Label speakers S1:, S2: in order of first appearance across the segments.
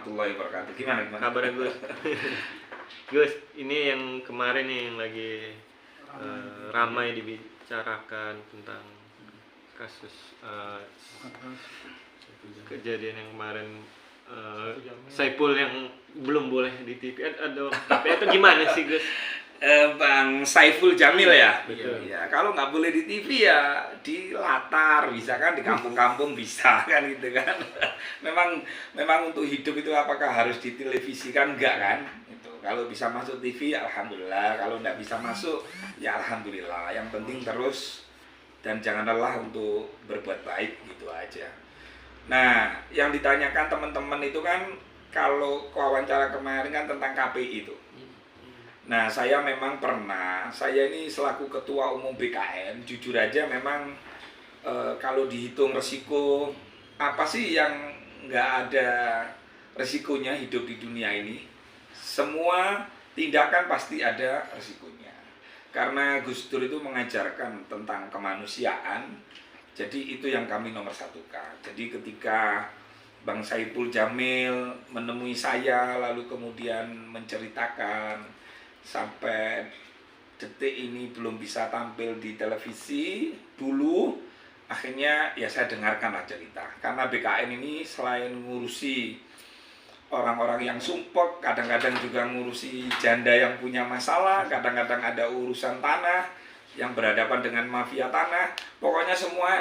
S1: warahmatullahi wabarakatuh. Gimana
S2: Kabarnya Gus? Gus, ini yang kemarin nih yang lagi ramai dibicarakan tentang kasus kejadian yang kemarin Saipul yang belum boleh di TV. Aduh, tapi itu gimana sih Gus?
S1: Bang Saiful Jamil ya?
S2: Betul.
S1: Ya, kalau nggak boleh di TV ya di latar, bisa kan, di kampung-kampung bisa kan gitu kan. memang untuk hidup itu apakah harus ditelevisikan? Enggak kan? Itu kalau bisa masuk TV alhamdulillah, kalau nggak bisa masuk ya alhamdulillah. Yang penting terus dan jangan lelah untuk berbuat baik, gitu aja. Nah, yang ditanyakan teman-teman itu kan kalau wawancara kemarin kan tentang KPI itu. Nah, saya memang pernah, saya ini selaku Ketua Umum BKN, jujur aja memang kalau dihitung resiko, apa sih yang nggak ada resikonya hidup di dunia ini? Semua tindakan pasti ada resikonya. Karena Gus Dur itu mengajarkan tentang kemanusiaan, jadi itu yang kami nomor satukan. Jadi ketika Bang Saiful Jamil menemui saya, lalu kemudian menceritakan, sampai detik ini belum bisa tampil di televisi dulu, akhirnya ya saya dengarkan lah cerita. Karena BKN ini selain ngurusi orang-orang yang sumpek, kadang-kadang juga ngurusi janda yang punya masalah, kadang-kadang ada urusan tanah yang berhadapan dengan mafia tanah. Pokoknya semua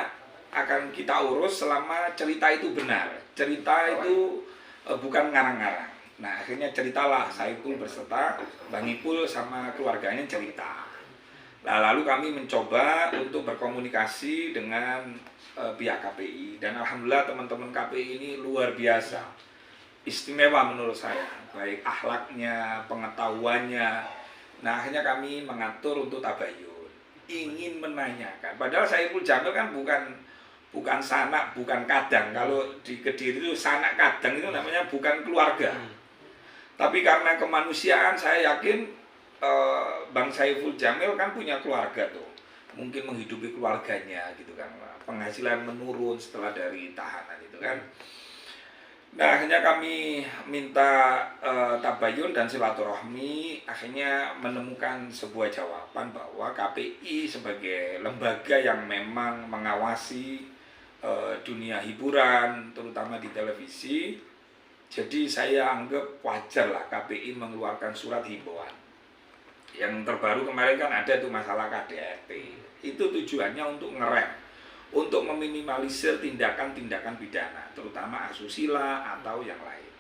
S1: akan kita urus selama cerita itu benar, cerita itu bukan ngarang-ngarang. Nah, akhirnya ceritalah Saiful berserta Bang Ipul sama keluarganya cerita. Nah, lalu kami mencoba untuk berkomunikasi dengan pihak KPI. Dan alhamdulillah teman-teman KPI ini luar biasa, istimewa menurut saya, baik akhlaknya, pengetahuannya. Nah, akhirnya kami mengatur untuk tabayun, ingin menanyakan. Padahal Saiful Jamil kan bukan sanak, bukan kadang. Kalau di Kediri itu sanak kadang itu namanya bukan keluarga. Tapi karena kemanusiaan, saya yakin Bang Saiful Jamil kan punya keluarga tuh, mungkin menghidupi keluarganya gitu kan, penghasilan menurun setelah dari tahanan itu kan. Nah, akhirnya kami minta tabayun dan silaturahmi, akhirnya menemukan sebuah jawaban bahwa KPI sebagai lembaga yang memang mengawasi dunia hiburan, terutama di televisi. Jadi saya anggap wajar lah KPI mengeluarkan surat himbauan. Yang terbaru kemarin kan ada tuh masalah KDRT. Itu tujuannya untuk ngerem, untuk meminimalisir tindakan-tindakan pidana, terutama asusila atau yang lain.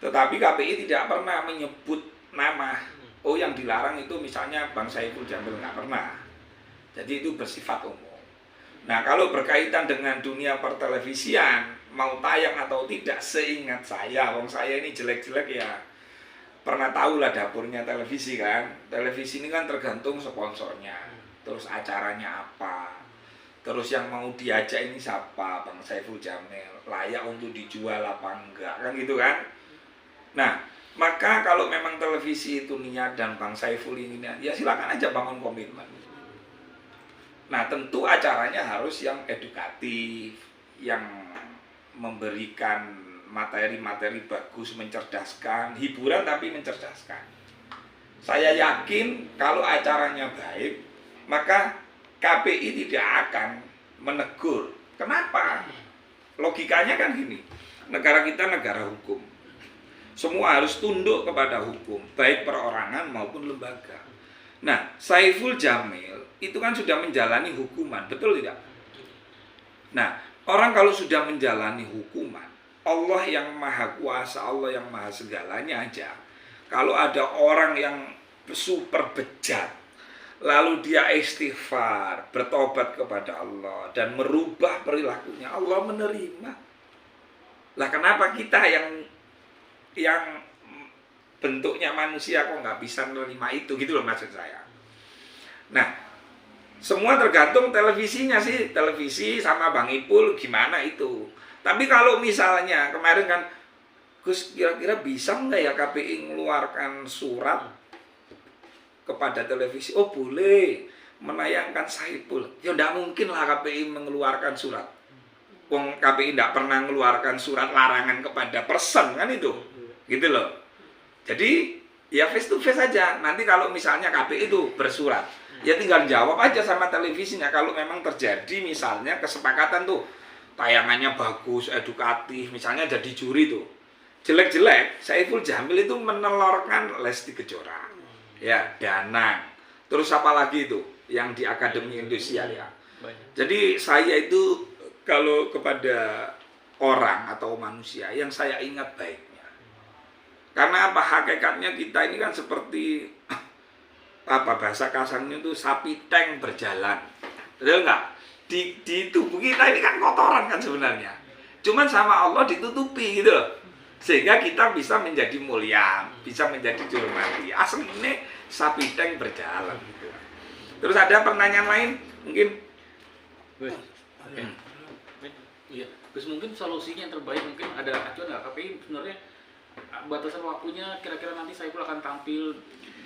S1: Tetapi KPI tidak pernah menyebut nama. Oh, yang dilarang itu misalnya Bang Saiful Jamil, nggak pernah. Jadi itu bersifat umum. Nah, kalau berkaitan dengan dunia pertelevisian, mau tayang atau tidak, seingat saya, wong saya ini jelek-jelek ya, pernah tahu lah dapurnya televisi kan. Televisi ini kan tergantung sponsornya, terus acaranya apa, terus yang mau diajak ini siapa, Bang Saiful Jamil, layak untuk dijual apa enggak, kan gitu kan. Nah, maka kalau memang televisi itu niat dan Bang Saiful ini niat, ya silakan aja bangun komitmen. Nah, tentu acaranya harus yang edukatif, yang memberikan materi-materi bagus, mencerdaskan, hiburan tapi mencerdaskan. Saya yakin kalau acaranya baik, maka KPI tidak akan menegur. Kenapa? Logikanya kan gini, negara kita negara hukum. Semua harus tunduk kepada hukum, baik perorangan maupun lembaga. Nah, Saiful Jamil itu kan sudah menjalani hukuman, betul tidak? Nah, orang kalau sudah menjalani hukuman, Allah yang maha kuasa, Allah yang maha segalanya aja, kalau ada orang yang super bejat, lalu dia istighfar, bertobat kepada Allah, dan merubah perilakunya, Allah menerima. Lah kenapa kita yang bentuknya manusia kok nggak bisa menerima itu, gitu loh maksud saya. Nah, semua tergantung televisinya sih, televisi sama Bang Ipul gimana itu. Tapi kalau misalnya kemarin kan, Gus kira-kira bisa nggak ya KPI mengeluarkan surat kepada televisi? Oh boleh, menayangkan Saiful. Ya nggak mungkin lah KPI mengeluarkan surat. Wong KPI nggak pernah mengeluarkan surat larangan kepada person kan itu. gitu loh. Jadi ya face to face aja. Nanti kalau misalnya KPI itu bersurat, ya tinggal jawab aja sama televisinya. Kalau memang terjadi misalnya kesepakatan tuh tayangannya bagus, edukatif, misalnya jadi juri tuh jelek-jelek, Saiful Jamil itu menelorkan Lesti Kejora, ya Danang, terus apa lagi itu yang di Akademi Indosiar ya. Jadi saya itu kalau kepada orang atau manusia yang saya ingat baiknya. Karena apa, hakikatnya kita ini kan seperti apa bahasa kasarnya itu sapi tank berjalan, betul nggak? Di tubuh kita ini kan kotoran kan sebenarnya. Cuman sama Allah ditutupi gitu loh. Sehingga kita bisa menjadi mulia, bisa menjadi dihormati. Aslinya sapi tank berjalan gitu. Terus ada pertanyaan lain mungkin?
S3: Iya, terus mungkin solusinya yang terbaik mungkin ada acuan nggak KPI sebenarnya batasan waktunya kira-kira nanti Saiful akan tampil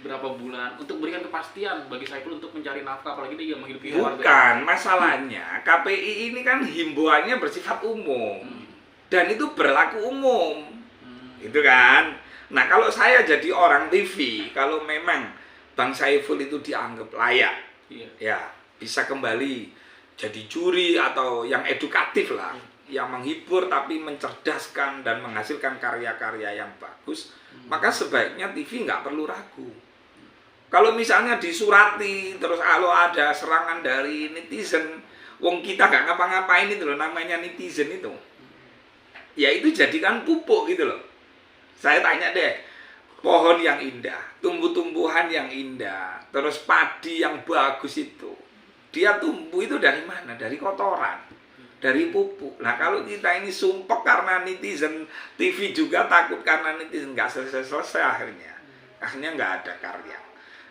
S3: berapa bulan untuk berikan kepastian bagi Saiful untuk mencari nafkah, apalagi dia menghidupi keluarga.
S1: Bukan, masalahnya KPI ini kan himbauannya bersifat umum dan itu berlaku umum, gitu kan. Nah kalau saya jadi orang TV, kalau memang Bang Saiful itu dianggap layak, ya bisa kembali jadi juri atau yang edukatif lah, yang menghibur tapi mencerdaskan dan menghasilkan karya-karya yang bagus, maka sebaiknya TV nggak perlu ragu. Kalau misalnya disurati terus kalau ada serangan dari netizen, wong kita nggak ngapa-ngapain itu loh, namanya netizen itu, ya itu jadikan pupuk gitu loh. Saya tanya deh, pohon yang indah, tumbuh-tumbuhan yang indah, terus padi yang bagus itu, dia tumbuh itu dari mana? Dari kotoran, dari pupuk. Nah kalau kita ini sumpek karena netizen, TV juga takut karena netizen, nggak selesai-selesai akhirnya nggak ada karya.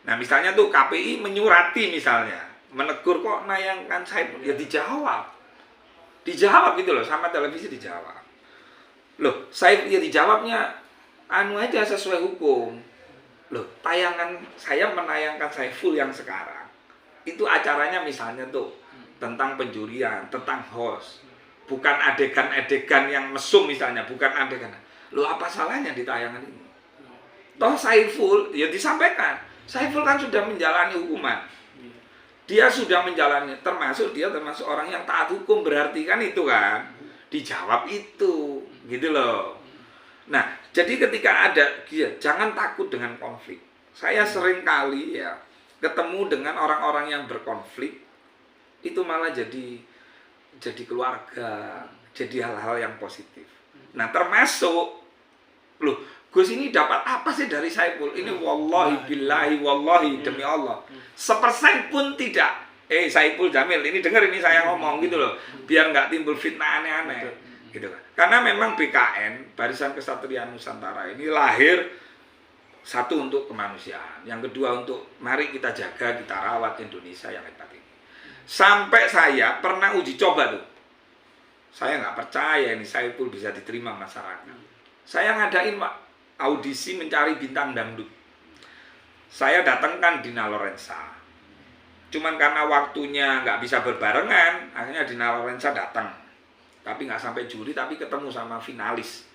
S1: Nah misalnya tuh KPI menyurati misalnya, menegur kok nayangkan saya, ya dijawab gitu loh, sama televisi dijawab. Loh saya ya dijawabnya anu aja sesuai hukum. Loh tayangan saya menayangkan Saiful yang sekarang itu acaranya misalnya tuh tentang penjurian, tentang host, bukan adegan-adegan yang mesum misalnya, bukan adegan. Loh apa salahnya di tayangan ini? Toh Saiful, ya disampaikan, Saiful kan sudah menjalani hukuman, dia sudah menjalani, termasuk orang yang taat hukum, berarti kan itu kan dijawab itu, gitu loh. Nah jadi ketika ada, ya, jangan takut dengan konflik. Saya sering kali ya ketemu dengan orang-orang yang berkonflik, itu malah jadi keluarga, jadi hal-hal yang positif. Nah termasuk, loh Gus ini dapat apa sih dari Saiful? Ini wallahi billahi wallahi demi Allah, 1% pun tidak. Saiful Jamil, ini denger ini saya ngomong gitu loh, biar nggak timbul fitnah aneh-aneh gitu kan. Karena memang BKN, Barisan Kesatria Nusantara ini lahir satu untuk kemanusiaan, yang kedua untuk mari kita jaga, kita rawat Indonesia yang hebat ini. Sampai saya pernah uji coba tuh, saya nggak percaya ini Saiful bisa diterima masyarakat. Saya ngadain Pak audisi mencari bintang dangdut. Saya datangkan Dina Lorenza. Cuman karena waktunya nggak bisa berbarengan, akhirnya Dina Lorenza datang. Tapi nggak sampai juri, tapi ketemu sama finalis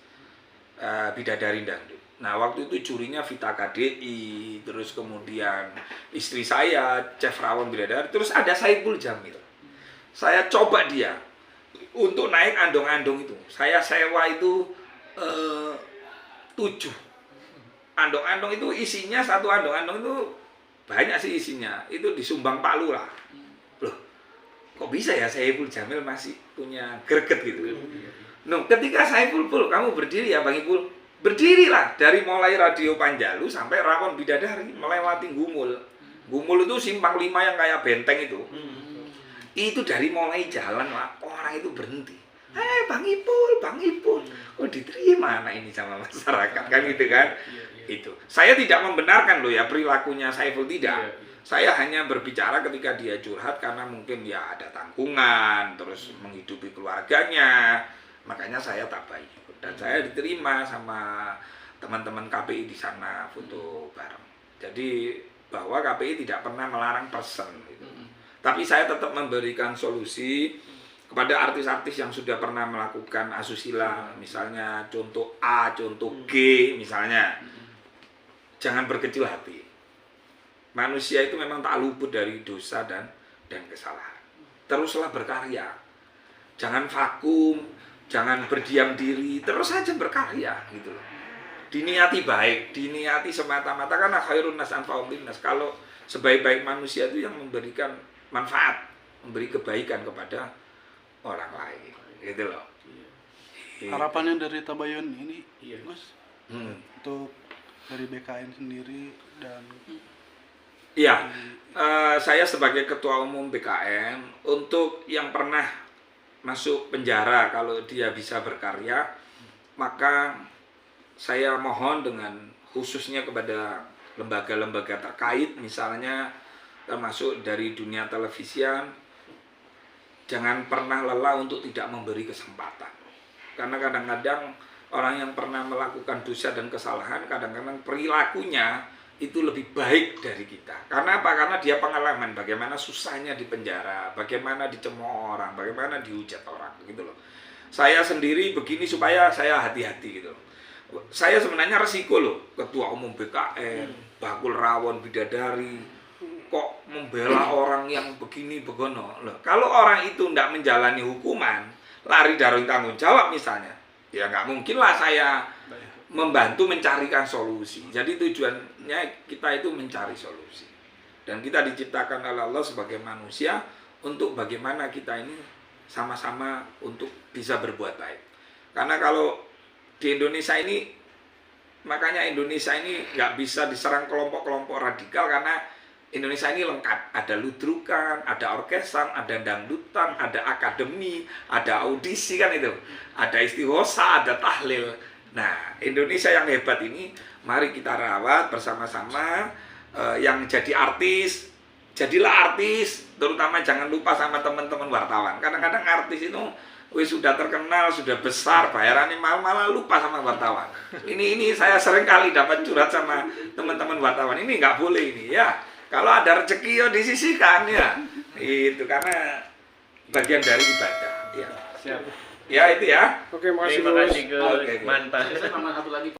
S1: Bidadari Dangdut. Nah waktu itu jurinya Vita KDI, terus kemudian istri saya, Chef Rawon Bidadari, terus ada Saiful Jamil. Saya coba dia untuk naik andong-andong itu. Saya sewa itu 7 andong-andong itu, isinya satu andong-andong itu banyak sih isinya, itu disumbang Pak Lurah. Loh kok bisa ya Saiful Jamil masih punya greget gitu. Nah ketika Saiful, kamu berdiri ya Bang Ipul, berdirilah dari mulai Radio Panjalu sampai Rawon Bidadari melewati Gumul. Gumul itu simpang 5 yang kayak benteng itu. Itu dari mulai jalan orang itu berhenti. Bang Ipul, oh diterima anak ini sama masyarakat kan gitu kan? Itu. Saya tidak membenarkan loh ya perilakunya Saiful, tidak. Saya hanya berbicara ketika dia curhat karena mungkin ya ada tanggungan, terus menghidupi keluarganya, makanya saya tabai. Dan saya diterima sama teman-teman KPI di sana, foto bareng. Jadi bahwa KPI tidak pernah melarang person gitu. Tapi saya tetap memberikan solusi kepada artis-artis yang sudah pernah melakukan asusila, misalnya contoh A, contoh G misalnya, jangan berkecil hati. Manusia itu memang tak luput dari dosa dan kesalahan. Teruslah berkarya, jangan vakum, jangan berdiam diri, terus saja berkarya gitu loh. Diniati baik, diniati semata-mata, karena khairun nas anfa'um linnas. Kalau sebaik-baik manusia itu yang memberikan manfaat, memberi kebaikan kepada orang lain, gitu loh.
S4: Harapannya dari Tabayun ini,
S3: Iya.
S4: Gus, untuk dari BKN sendiri dan
S1: Iya, saya sebagai ketua umum BKN, untuk yang pernah masuk penjara, kalau dia bisa berkarya, maka saya mohon dengan khususnya kepada lembaga-lembaga terkait, misalnya termasuk dari dunia televisian, jangan pernah lelah untuk tidak memberi kesempatan. Karena kadang-kadang orang yang pernah melakukan dosa dan kesalahan, kadang-kadang perilakunya itu lebih baik dari kita. Karena apa? Karena dia pengalaman bagaimana susahnya di penjara, bagaimana dicemooh orang, bagaimana dihujat orang, gitu loh. Saya sendiri begini supaya saya hati-hati gitu loh. Saya sebenarnya resiko loh, ketua umum BKN, bakul rawon bidadari, kok membela orang yang begini begono. Loh, kalau orang itu tidak menjalani hukuman, lari dari tanggung jawab misalnya, ya nggak mungkin lah saya membantu mencarikan solusi. Jadi tujuannya kita itu mencari solusi. Dan kita diciptakan oleh Allah sebagai manusia untuk bagaimana kita ini sama-sama untuk bisa berbuat baik. Karena kalau di Indonesia ini, makanya Indonesia ini nggak bisa diserang kelompok-kelompok radikal, karena Indonesia ini lengkap, ada ludrukan, ada orkesan, ada dangdutan, ada akademi, ada audisi kan itu, ada istighosa, ada tahlil. Nah, Indonesia yang hebat ini, mari kita rawat bersama-sama. Yang jadi artis, jadilah artis, terutama jangan lupa sama teman-teman wartawan. Kadang-kadang artis itu sudah terkenal, sudah besar, bayarannya malah lupa sama wartawan. Ini saya sering kali dapat curhat sama teman-teman wartawan. Ini nggak boleh ini ya. Kalau ada rezeki ya disisihkan ya. Itu karena bagian dari ibadah. Ya.
S2: Siap.
S1: Ya itu ya.
S5: Oke, makasih
S2: Terima
S5: Gus.
S2: kasih Gus.
S1: Oke.
S2: Mantap.
S3: Saya tambah satu lagi.